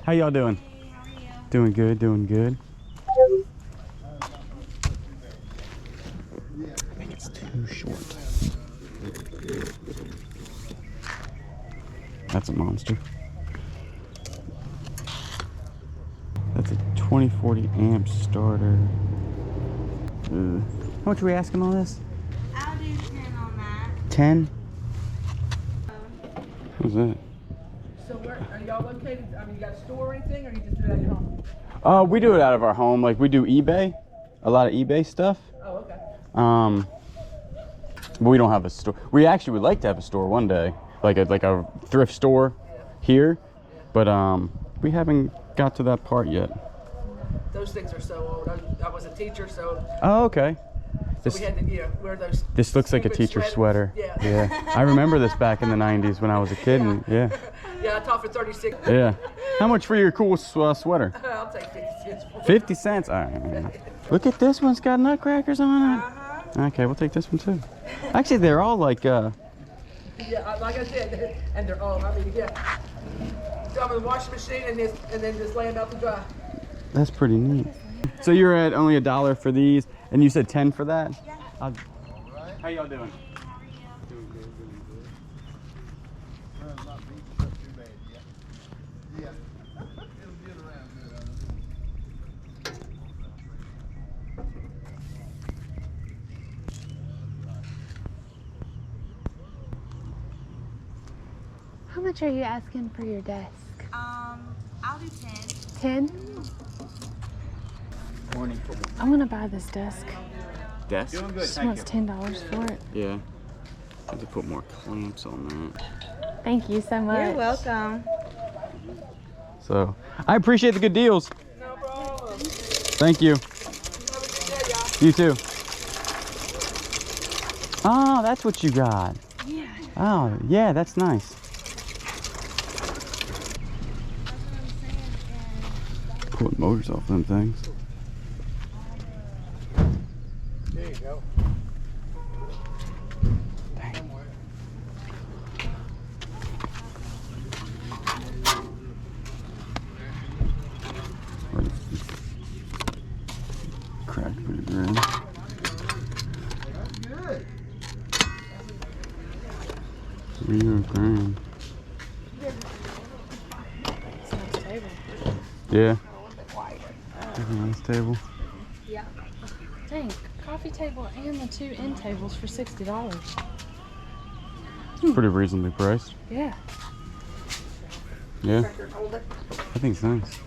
How y'all doing? Hey, how are you? Doing good, doing good. I think it's too short. That's a monster. That's a 2040 amp starter. How much are we asking on this? I'll do 10 on that. 10? What's that? So where are y'all located? I mean, you got a store or anything, or you just do it at your home? We do it out of our home. Like we do eBay, a lot of eBay stuff. Oh, okay. But we don't have a store. We actually would like to have a store one day, like a thrift store here, but we haven't got to that part yet. Those things are so old. I was a teacher, so, Oh, okay. so we had to, wear those. This looks like a stupid teacher sweaters. sweater. Yeah. I remember this back in the 90s when I was a kid. And, yeah. Yeah, I taught for 36. Yeah. How much for your cool sweater? I'll take 50 cents for it. 50 cents. All right. Look at this one's got nutcrackers on it. Okay, we'll take this one too. Actually, they're all like. Yeah, like I said, and they're all. I mean, yeah. Drop in the washing machine and then just lay them out to dry. That's pretty neat. So you're at only $1 for these, and you said 10 for that? Yeah. How y'all doing? How are you? Doing good, doing good. Well, not beating up too bad yet. Yeah. It'll get around good. How much are you asking for your desk? I'll do 10. 10? Morning. I'm gonna buy this desk. Desk? Doing good, She thank wants you. $10 for it. Yeah. I have to put more clamps on that. Thank you so much. You're welcome. So, I appreciate the good deals. No problem. Thank you. Have a good day, y'all. You too. Oh, that's what you got. Yeah. Oh, yeah, that's nice. Pulling motors off them things. There you go. Dang. Cracked pretty good. That's good. $3 It's a nice table. Yeah. That's a nice table. Yeah. Dang, coffee table and the 2 end tables for $60. Pretty reasonably priced. Yeah. Yeah. I think it's nice.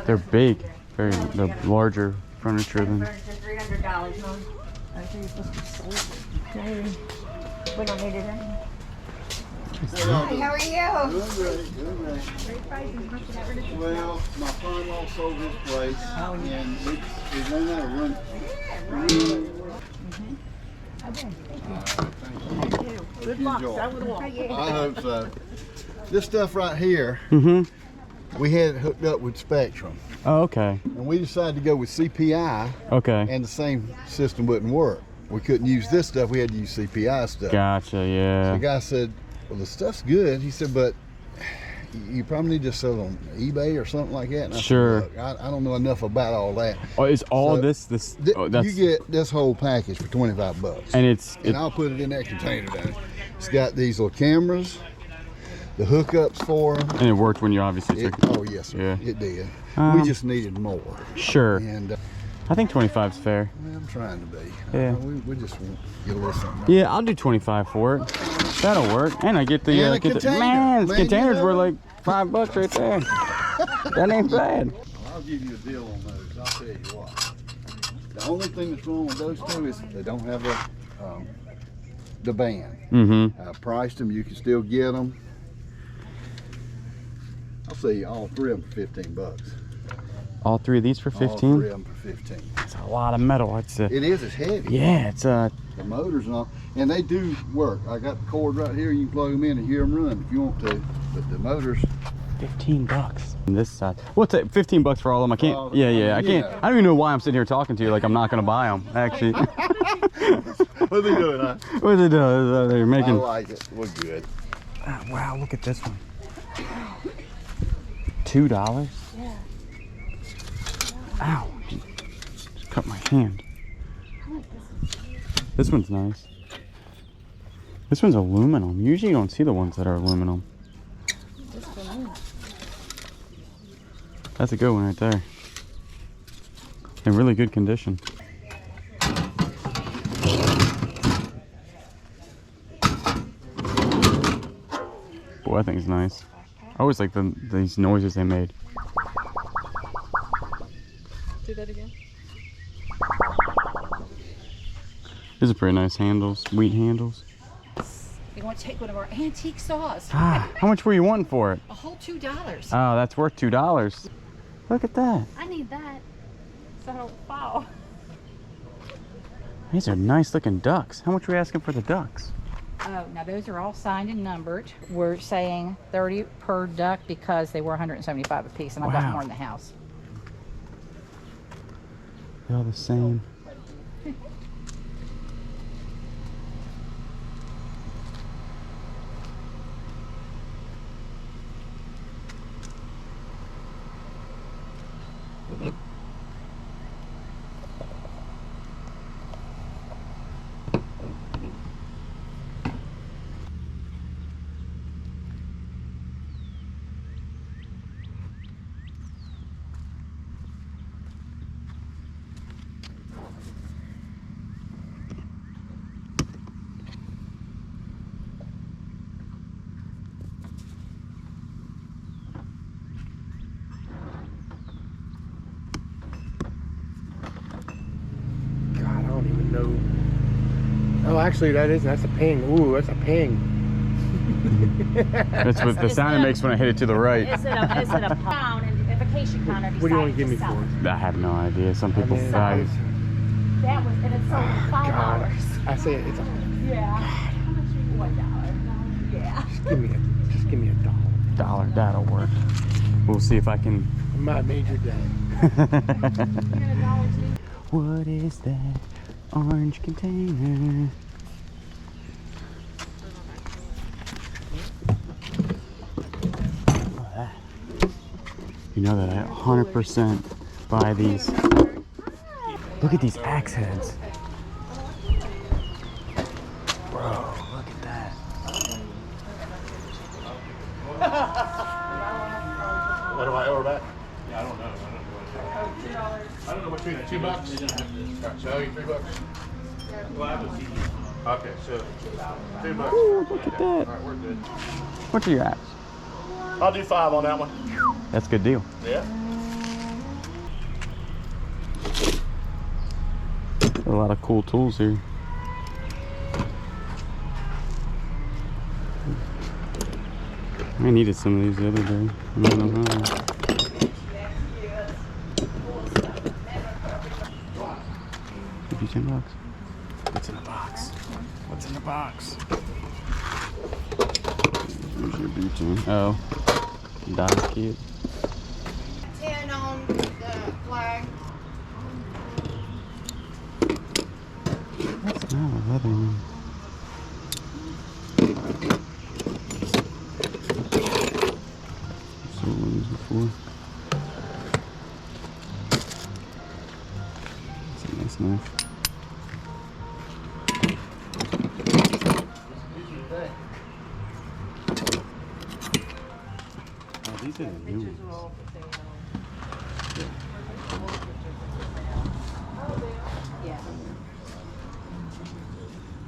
They're big. They're larger furniture than. $300, huh? I think it's supposed to be sold. Maybe. We don't need it anymore. Hi, how are you? Doing great, doing great. Well, my son-in-law sold his place, and we ran out of room. Thank you. Good luck. That would walk. I hope so. This stuff right here, Mm-hmm. we had it hooked up with Spectrum, Oh, okay. and we decided to go with CPI, Okay. and the same system wouldn't work. We couldn't use this stuff. We had to use CPI stuff. Gotcha, The yeah. guy said, well, the stuff's good. He said, but you probably need to sell it on eBay or something like that. And I said, Sure. "Look, I don't know enough about all that. Oh, is all So, this oh, that's You get this whole package for 25 bucks. and it's And I'll put it in that container down. It's got these little cameras, the hookups for them. and it worked when you obviously took it. Oh, yes, sir. Yeah. It did. Um, We just needed more. Sure. And I think 25's fair. I'm trying to be. Yeah. We just want to get a little something. Yeah, I'll do 25 for it. That'll work. And I get the And a container. man, the Man, containers you know. were like $5 right there. That ain't bad. I'll give you a deal on those. I'll tell you what. The only thing that's wrong with those two is they don't have the band. Mm-hmm. I priced them. You can still get them. I'll sell you all 3 of them for 15 bucks. All 3 of these for All 3 15? of them for 15. It's a lot of metal. It's It is. It's heavy. yeah, it's The motors and all, and they do work. I got the cord right here. You can plug them in and hear them run if you want to. But the motors, $15. On this side. What's it? 15 bucks for all of them. I can't. Well, Yeah, yeah. I can't. yeah. I don't even know why I'm sitting here talking to you like I'm not gonna buy them. Actually. what are they doing? Huh? What are they doing? They're I making. like it. We're good. Ah, wow, look at this one. $2? Yeah. Ow. Just cut my hand. I like this one. This one's nice. This one's aluminum. Usually you don't see the ones that are aluminum. This one. That's a good one right there. In really good condition. Boy, that thing's nice. I always like these noises they made. Do that again. These are pretty nice handles, wheat handles. You want to take one of our antique saws? Ah, how much were you wanting for it? A whole $2. Oh, that's worth $2. Look at that. I need that so I don't fall. These are nice looking ducks. How much were you asking for the ducks? Oh, now those are all signed and numbered. We're saying 30 per duck because they were 175 a piece, and I've got Wow. more in the house. They're all the same. God, I don't even know. Oh, actually, that's a ping. Ooh, that's a ping. That's what the sound it makes when I hit it to the right. Is it a pound? And if a vacation counter What do you want to give me sell for it? it? I have no idea. Some people mean, value. That was, and it's sold for God, $5. I say it's a. Yeah. How much? $1. Yeah. Just give me a dollar. $1, that'll work. We'll see if I can. My major day. What is that orange container? Oh, that. You know that I 100% buy these. Look at these axe heads. Bro, look at that. What do I owe her back? I don't know what you $2? So you $3? Okay, so $2. Ooh, look at that. All right, we're good. What's your axe? I'll do 5 on that one. That's a good deal. Yeah. A lot of cool tools here. I needed some of these the other day. I don't know how. Give you $10. What's in the box? What's in the box? Here's your butane. Oh, dice kit. 10 on the flag. Oh, a leather one. So one was before. That's a nice knife. Oh, these are the new ones. Yeah.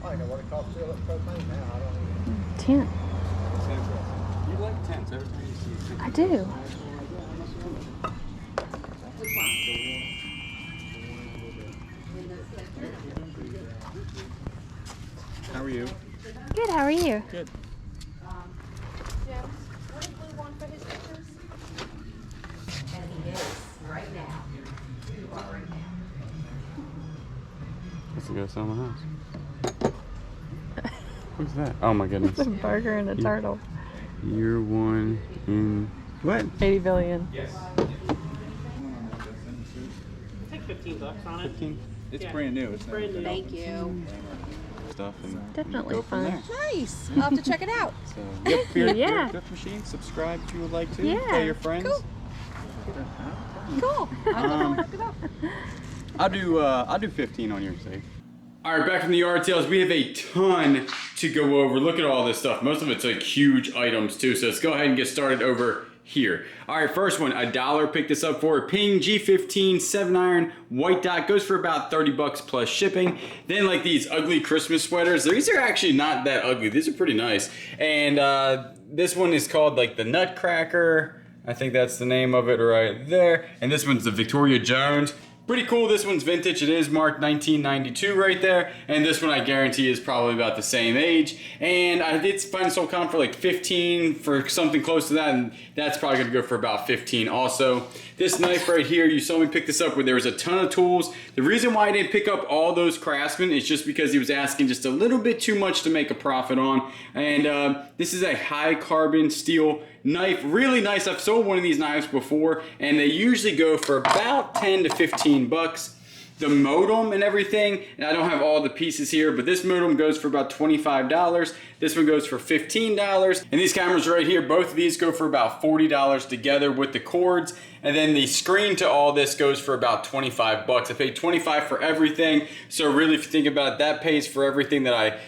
I don't know what it costs to sell that propane now. I don't even. Tent. You like tents every time you see a I do. How are you? Good, how are you? Good. And he is right now. Let's go sell my house. Who's that? Oh my goodness. A burger and a turtle. Year one in what? 80 billion. Take $15 on it. 15 It's Yeah. brand new. It's Brand new. Thank you. stuff and Definitely go from fun. there. Nice. I'll have to check it out. So, yep, Yeah. Thrift Machine. Subscribe if you would like to. Yeah. Tell your friends. Cool. Cool. I'll do 15 on your sake. All right, back from the yard sales. We have a ton to go over. Look at all this stuff. Most of it's like huge items too. So let's go ahead and get started over here. All right, first one, $1 picked this up for. Ping G15 7-iron white dot, goes for about 30 bucks plus shipping. Then like these ugly Christmas sweaters. These are actually not that ugly. These are pretty nice. And this one is called like the Nutcracker. I think that's the name of it right there. And this one's the Victoria Jones. Pretty cool. This one's vintage. It is marked 1992 right there. And this one I guarantee is probably about the same age. And I did find this whole comp for like 15 for something close to that. And that's probably going to go for about 15 also. This knife right here, you saw me pick this up where there was a ton of tools. The reason why I didn't pick up all those Craftsman is just because he was asking just a little bit too much to make a profit on. And this is a high carbon steel knife, really nice. I've sold one of these knives before and they usually go for about 10 to 15 bucks. The modem and everything, and I don't have all the pieces here, but this modem goes for about $25. This one goes for $15. And these cameras right here, both of these go for about $40 together with the cords. And then the screen to all this goes for about 25 bucks. I paid 25 for everything. So really, if you think about it, that pays for everything that I,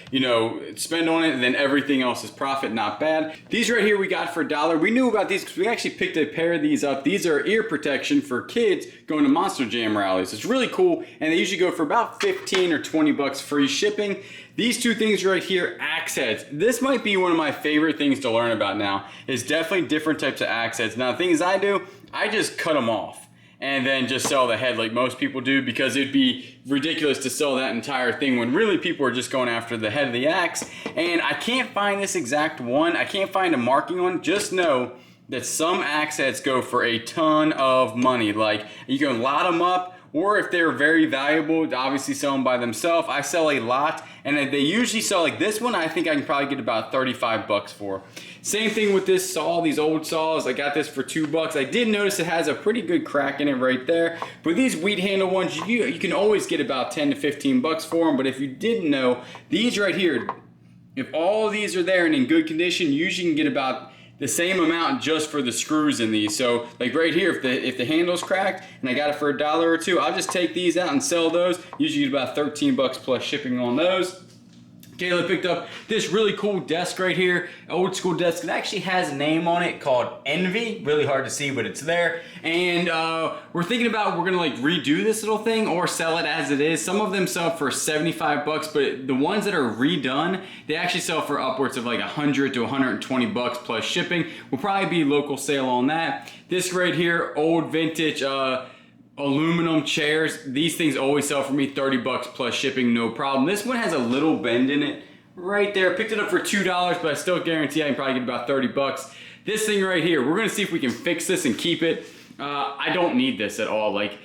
spend on it, and then everything else is profit, not bad. These right here we got for $1. We knew about these because we actually picked a pair of these up. These are ear protection for kids going to Monster Jam rallies. It's really cool, and they usually go for about 15 or 20 bucks free shipping. These two things right here, axe heads. This might be one of my favorite things to learn about now, is definitely different types of axe heads. Now, the things I do, I just cut them off and then just sell the head like most people do, because it'd be ridiculous to sell that entire thing when really people are just going after the head of the axe. And I can't find this exact one. I can't find a marking on. Just know that some axe heads go for a ton of money. Like, you can lot them up, or if they're very valuable, obviously sell them by themselves. I sell a lot, and they usually sell, like this one, I think I can probably get about 35 bucks for. Same thing with this saw, these old saws. I got this for 2 bucks. I did notice it has a pretty good crack in it right there. But these wheat handle ones, you can always get about 10 to 15 bucks for them. But if you didn't know, these right here, if all of these are there and in good condition, usually you can get about the same amount just for the screws in these. So like right here, if the handle's cracked and I got it for $1 or $2, I'll just take these out and sell those. Usually get about 13 bucks plus shipping on those. Kayla picked up this really cool desk right here, old school desk. It actually has a name on it called Envy. Really hard to see, but it's there. And we're thinking about, we're gonna like redo this little thing or sell it as it is. Some of them sell for 75 bucks, but the ones that are redone, they actually sell for upwards of like 100 to 120 bucks plus shipping. Will probably be local sale on that. This right here, old vintage aluminum chairs. These things always sell for me 30 bucks plus shipping, no problem. This one has a little bend in it right there. Picked it up for $2, but I still guarantee I can probably get about 30 bucks. This thing right here, we're gonna see if we can fix this and keep it. I don't need this at all. Like,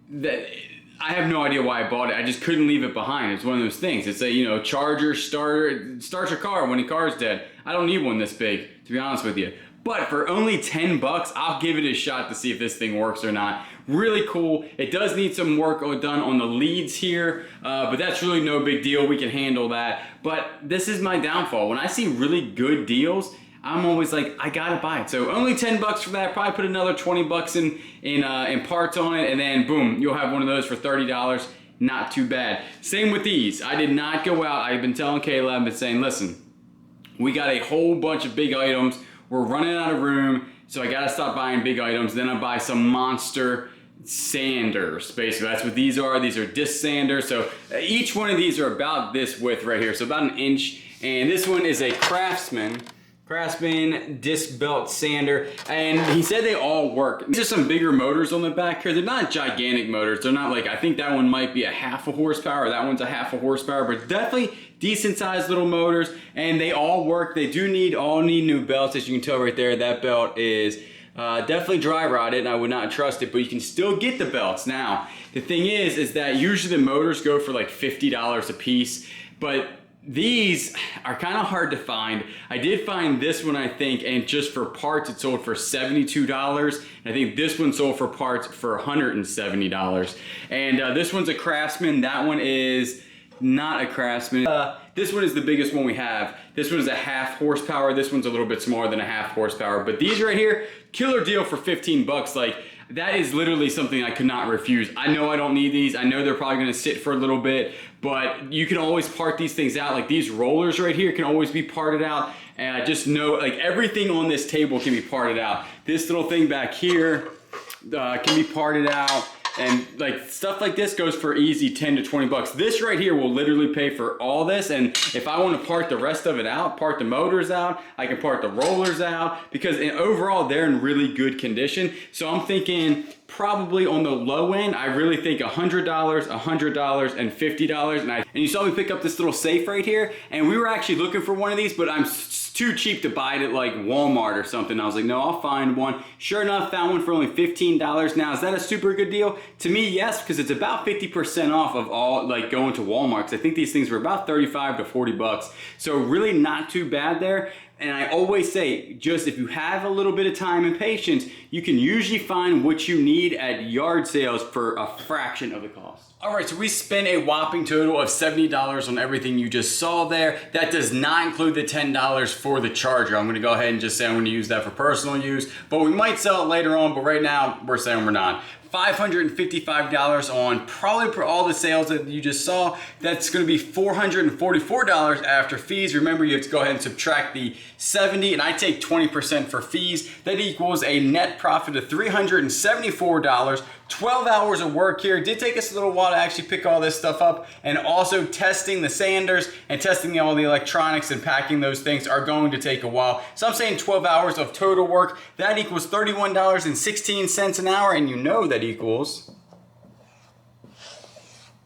I have no idea why I bought it. I just couldn't leave it behind. It's one of those things. It's a charger, starter, starts your car when your car's dead. I don't need one this big, to be honest with you. But for only 10 bucks, I'll give it a shot to see if this thing works or not. Really cool. It does need some work done on the leads here, but that's really no big deal. We can handle that. But this is my downfall. When I see really good deals, I'm always like, I gotta buy it. So only 10 bucks for that. Probably put another 20 bucks in parts on it, and then boom, you'll have one of those for $30. Not too bad. Same with these. I did not go out. I've been telling Kayla, I've been saying, listen, we got a whole bunch of big items. We're running out of room, so I gotta stop buying big items. Then I buy some monster sanders. Basically, that's what these are. These are disc sanders. So each one of these are about this width right here, so about 1 inch. And this one is a Craftsman disc belt sander, and he said they all work. These are some bigger motors on the back here. They're not gigantic motors. They're not like, I think that one might be a 1/2 horsepower, or that one's a 1/2 horsepower, but definitely decent sized little motors, and they all work. They do all need new belts. As you can tell right there, that belt is definitely dry rotted, and I would not trust it, but you can still get the belts. Now, the thing is that usually the motors go for like $50 a piece, but these are kind of hard to find. I did find this one, I think, and just for parts it sold for $72. And I think this one sold for parts for $170. And this one's a Craftsman. That one is not a Craftsman. This one is the biggest one we have. This one is a 1/2 horsepower. This one's a little bit smaller than a 1/2 horsepower. But these right here, killer deal for 15 bucks. Like, That is literally something I could not refuse. I know I don't need these. I know they're probably gonna sit for a little bit, but you can always part these things out. Like these rollers right here can always be parted out. And I just know, like, everything on this table can be parted out. This little thing back here can be parted out. And like stuff like this goes for easy 10 to 20 bucks. This right here will literally pay for all this. And if I want to part the rest of it out, part the motors out, I can part the rollers out, because overall they're in really good condition. So I'm thinking probably on the low end, I really think $100, $100, and $50. And you saw me pick up this little safe right here, and we were actually looking for one of these, but I'm too cheap to buy it at like Walmart or something. I was like, no, I'll find one. Sure enough, found one for only $15. Now, is that a super good deal? To me, yes, because it's about 50% off of all, like, going to Walmart. Because I think these things were about 35 to 40 bucks. So really not too bad there. And I always say, just if you have a little bit of time and patience, you can usually find what you need at yard sales for a fraction of the cost. All right, so we spent a whopping total of $70 on everything you just saw there. That does not include the $10 for the charger. I'm gonna go ahead and just say I'm gonna use that for personal use, but we might sell it later on, but right now we're saying we're not. $555 on probably for all the sales that you just saw. That's going to be $444 after fees. Remember, you have to go ahead and subtract the 70, and I take 20% for fees. That equals a net profit of $374. 12 hours of work here. It did take us a little while to actually pick all this stuff up, and also testing the sanders and testing all the electronics and packing those things are going to take a while. So I'm saying 12 hours of total work. That equals $31.16 an hour, and you know that equals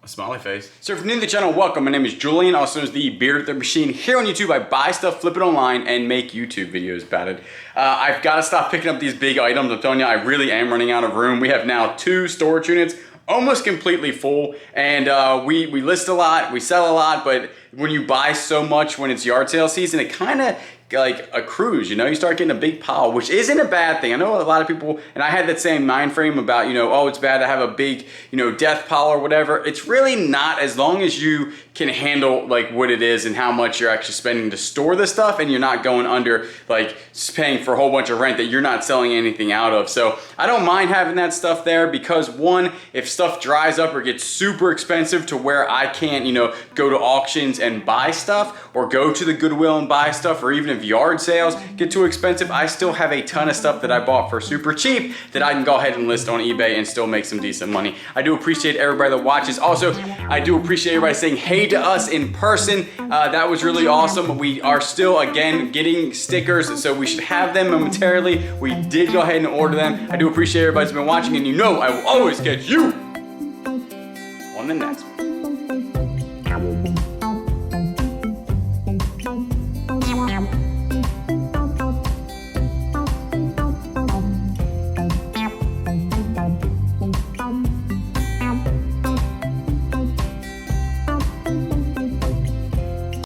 a smiley face. So if you're new to the channel, welcome. My name is Julian, also known as the Beardedthriftmachine. Here on YouTube, I buy stuff, flip it online, and make YouTube videos about it. I've got to stop picking up these big items. I'm telling you, I really am running out of room. We have now 2 storage units, almost completely full, and we list a lot, we sell a lot, but when you buy so much when it's yard sale season, it kind of like accrues, you know, you start getting a big pile, which isn't a bad thing. I know a lot of people, and I had that same mind frame about, you know, oh, it's bad to have a big, you know, death pile or whatever. It's really not, as long as you can handle like what it is and how much you're actually spending to store the stuff, and you're not going under like paying for a whole bunch of rent that you're not selling anything out of. So I don't mind having that stuff there, because one, if stuff dries up or gets super expensive to where I can't, you know, go to auctions and buy stuff, or go to the Goodwill and buy stuff, or even if yard sales get too expensive, I still have a ton of stuff that I bought for super cheap that I can go ahead and list on eBay and still make some decent money. I do appreciate everybody that watches. Also, I do appreciate everybody saying hey to us in person. That was really awesome. We are still, again, getting stickers, so we should have them momentarily. We did go ahead and order them. I do appreciate everybody that's been watching, and you know I will always catch you on the next one.